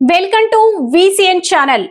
Welcome to VCN channel.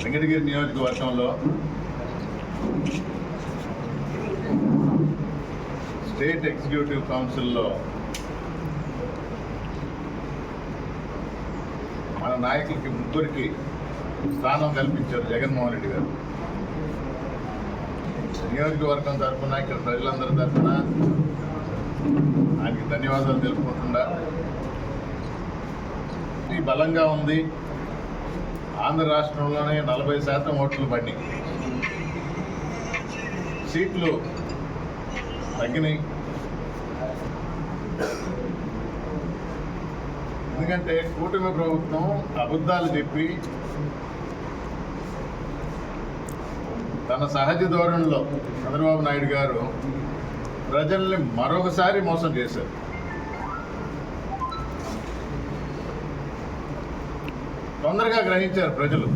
Venkatagiri నియోజకవర్గంలో state executive కౌన్సిల్లో మన నాయకులకి ముగ్గురికి స్థానం కల్పించారు జగన్మోహన్ రెడ్డి గారు. నియోజకవర్గం తరఫున ఇక్కడ ప్రజలందరి తరఫున ఆయనకి ధన్యవాదాలు తెలుపుకుంటున్నా. బలంగా ఉంది. ఆంధ్ర రాష్ట్రంలోనే 40% ఓట్లు పడినాయి. సీట్లు తగ్గినాయి. ఎందుకంటే కూటమి ప్రభుత్వం అబద్ధాలు చెప్పి తన సహజ ధోరణిలో చంద్రబాబు నాయుడు గారు ప్రజల్ని మరొకసారి మోసం చేశారు. తొందరగా గ్రహించారు ప్రజలు,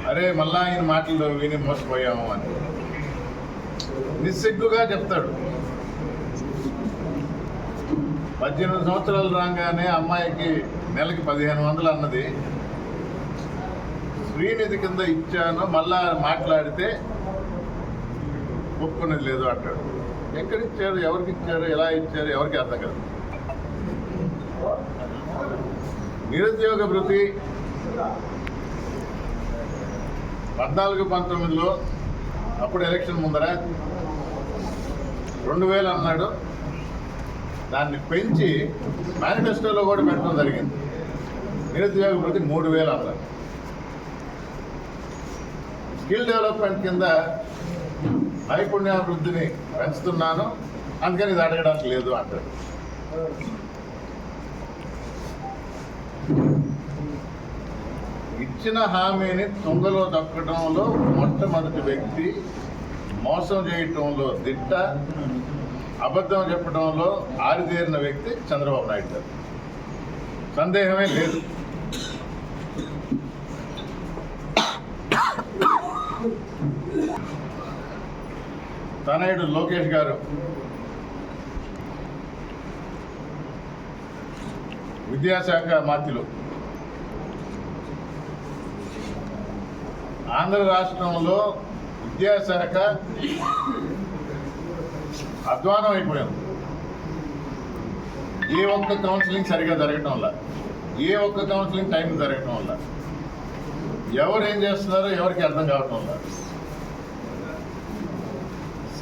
అరే మళ్ళా ఆయన మాటలు విని మోసపోయాము అని. నిస్సిగ్గుగా చెప్తాడు. 18 సంవత్సరాలు రాగానే అమ్మాయికి నెలకి 1500 అన్నది శ్రీనిధి కింద ఇచ్చాను, మళ్ళా మాట్లాడితే ఒప్పుకునేది లేదు అంటాడు. ఎక్కడిచ్చారు, ఎవరికి ఇచ్చారు, ఎలా ఇచ్చారు, ఎవరికి అర్థం కాదు. నిరుద్యోగ భృతి 14-19లో అప్పుడు ఎలక్షన్ ముందర 2000 అన్నాడు. దాన్ని పెంచి మేనిఫెస్టోలో కూడా పెట్టడం జరిగింది. నిరుద్యోగ భృతి 3000 అన్నారు. స్కిల్ డెవలప్మెంట్ కింద నైపుణ్యాభివృద్ధిని పెంచుతున్నాను, అందుకని ఇది అడగడానికి లేదు అంటాడు. ఇచ్చిన హామీని తుంగలో దక్కడంలో మొట్టమొదటి వ్యక్తి, మోసం చేయటంలో దిట్ట, అబద్ధం చెప్పడంలో ఆరితేరిన వ్యక్తి చంద్రబాబు నాయుడు గారు. సందేహమే లేదు. తనయుడు లోకేష్ గారు విద్యాశాఖ మంత్రులు. ఆంధ్ర రాష్ట్రంలో విద్యాశాఖ అధ్వానం అయిపోయింది. ఏ ఒక్క కౌన్సిలింగ్ సరిగా జరగటం వల్ల, ఏ ఒక్క కౌన్సిలింగ్ టైం జరగటం వల్ల, ఎవరు ఏం చేస్తున్నారో ఎవరికి అర్థం కావటం వల్ల.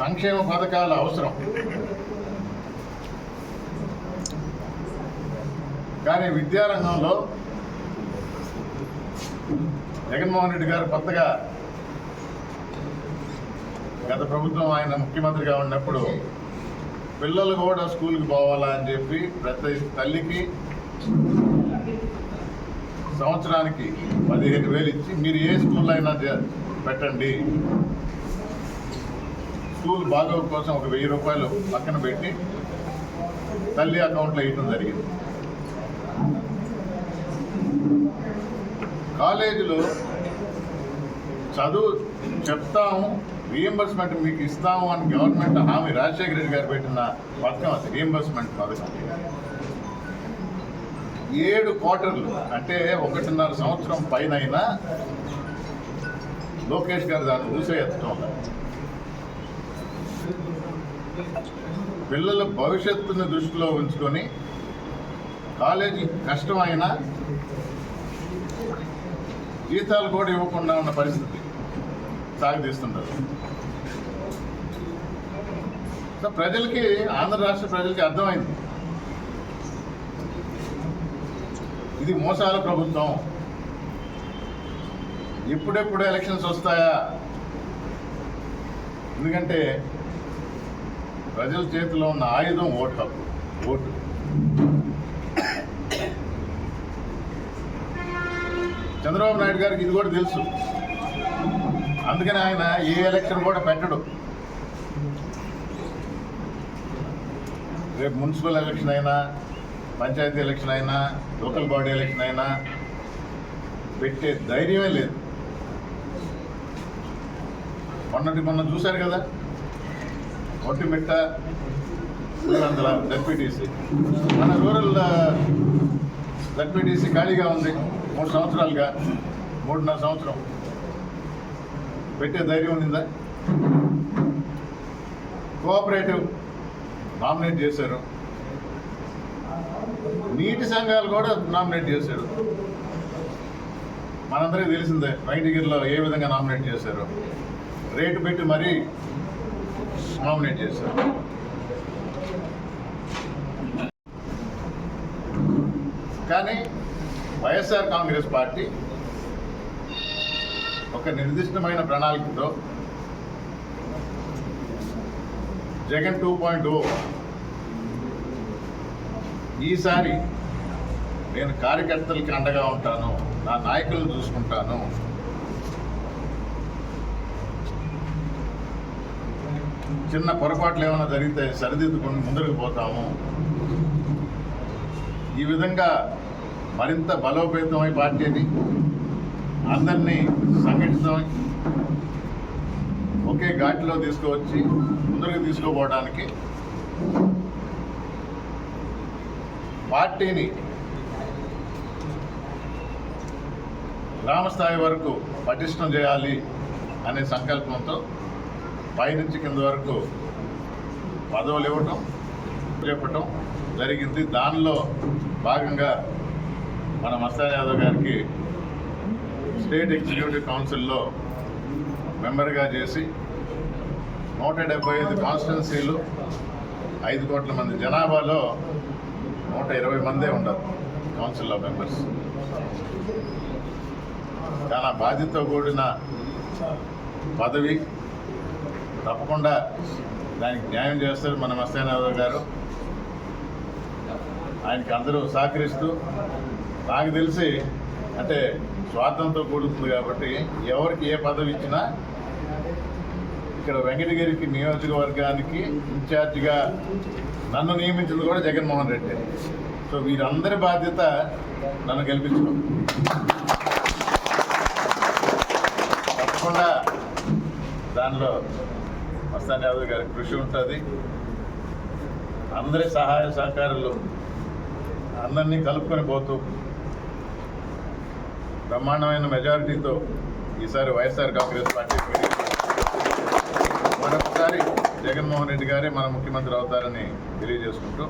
సంక్షేమ పథకాల అవసరం, కానీ విద్యారంగంలో జగన్మోహన్ రెడ్డి గారు కొత్తగా గత ప్రభుత్వం ఆయన ముఖ్యమంత్రిగా ఉన్నప్పుడు పిల్లలు కూడా స్కూల్కి పోవాలా అని చెప్పి ప్రతి తల్లికి సంవత్సరానికి 15,000 ఇచ్చి మీరు ఏ స్కూల్ అయినా పెట్టండి, స్కూల్ బాగోగు కోసం ఒక 1000 రూపాయలు పక్కన పెట్టి తల్లి అకౌంట్లో వేయటం జరిగింది. కాలేజీలో చదువు చెప్తాము, రీఎంబర్స్మెంట్ మీకు ఇస్తాము అని గవర్నమెంట్ హామీ రాజశేఖర రెడ్డి గారు పెట్టిన పథకం అది రీఎంబర్స్మెంట్ పథకం. 7 క్వార్టర్లు అంటే 1.5 సంవత్సరం పైన అయినా లోకేష్ గారు దాన్ని ఊసే ఎత్తడం లేదు. పిల్లల భవిష్యత్తుని దృష్టిలో ఉంచుకొని కాలేజీ కష్టమైనా జీతాలు కూడా ఇవ్వకుండా ఉన్న పరిస్థితి సాగదీస్తుంటారు. సో ప్రజలకి, ఆంధ్ర రాష్ట్ర ప్రజలకి అర్థమైంది ఇది మోసాల ప్రభుత్వం. ఎప్పుడెప్పుడు ఎలక్షన్స్ వస్తాయా? ఎందుకంటే ప్రజల చేతిలో ఉన్న ఆయుధం ఓటు హక్కు, ఓటు. చంద్రబాబు నాయుడు గారికి ఇది కూడా తెలుసు. అందుకని ఆయన ఏ ఎలక్షన్ కూడా పెట్టడు. రేపు మున్సిపల్ ఎలక్షన్ అయినా, పంచాయతీ ఎలక్షన్ అయినా, లోకల్ బాడీ ఎలక్షన్ అయినా పెట్టే ధైర్యమే లేదు. మొన్న చూశారు కదా, ఒట్టిమిట్ట 300 జడ్పీటీసీ. మన రూరల్ జడ్పీటీసీ ఖాళీగా ఉంది 3 సంవత్సరాలుగా, 3.5 సంవత్సరం. పెట్టే ధైర్యం ఉండిందా? కోఆపరేటివ్ నామినేట్ చేశారు, నీటి సంఘాలు కూడా నామినేట్ చేశారు. మనందరికీ తెలిసిందే వెంకటగిరిలో ఏ విధంగా నామినేట్ చేశారు. రేటు పెట్టి మరీ నామినేట్ చేశారు. కానీ వైఎస్ఆర్ కాంగ్రెస్ పార్టీ ఒక నిర్దిష్టమైన ప్రణాళికతో జగన్ 2.0 ఈసారి నేను కార్యకర్తలకి అండగా ఉంటాను, నా నాయకులను చూసుకుంటాను, చిన్న పొరపాట్లు ఏమైనా జరిగితే సరిదిద్దుకొని ముందుకు పోతాము, ఈ విధంగా మరింత బలోపేతమై పార్టీని అందరినీ సంఘటితమై ఒకే ఘాటిలో తీసుకువచ్చి ముందుకు తీసుకుపోవడానికి పార్టీని గ్రామస్థాయి వరకు పటిష్టం చేయాలి అనే సంకల్పంతో పైనుంచి కింద వరకు పదవులు ఇవ్వటం చెప్పటం జరిగింది. దానిలో భాగంగా మన మస్తాన్ యాదవ్ గారికి స్టేట్ ఎగ్జిక్యూటివ్ కౌన్సిల్లో మెంబర్గా చేసి 175 కాన్స్టిట్యున్సీలు, 5 కోట్ల మంది జనాభాలో 120 మందే ఉండరు కౌన్సిల్లో మెంబర్స్. చాలా బాధ్యతతో కూడిన పదవి. తప్పకుండా దానికి న్యాయం చేస్తారు మన మస్తాన్ యాదవ్ గారు. ఆయనకి అందరూ సహకరిస్తూ, నాకు తెలిసి అంటే స్వార్థంతో కూడుతుంది కాబట్టి ఎవరికి ఏ పదవి ఇచ్చినా ఇక్కడ వెంకటగిరికి నియోజకవర్గానికి ఇన్ఛార్జిగా నన్ను నియమించింది కూడా జగన్మోహన్ రెడ్డి. సో వీరందరి బాధ్యత నన్ను గెలిపించుకోండి. తప్పకుండా దానిలో మస్తాన్ యాదవ్ గారి కృషి ఉంటుంది. అందరి సహాయ సహకారాలు అందరినీ కలుపుకొని పోతూ బ్రహ్మాండమైన మెజారిటీతో ఈసారి వైఎస్ఆర్ కాంగ్రెస్ పార్టీ మరొకసారి జగన్మోహన్ రెడ్డి గారే మన ముఖ్యమంత్రి అవుతారని తెలియజేసుకుంటూ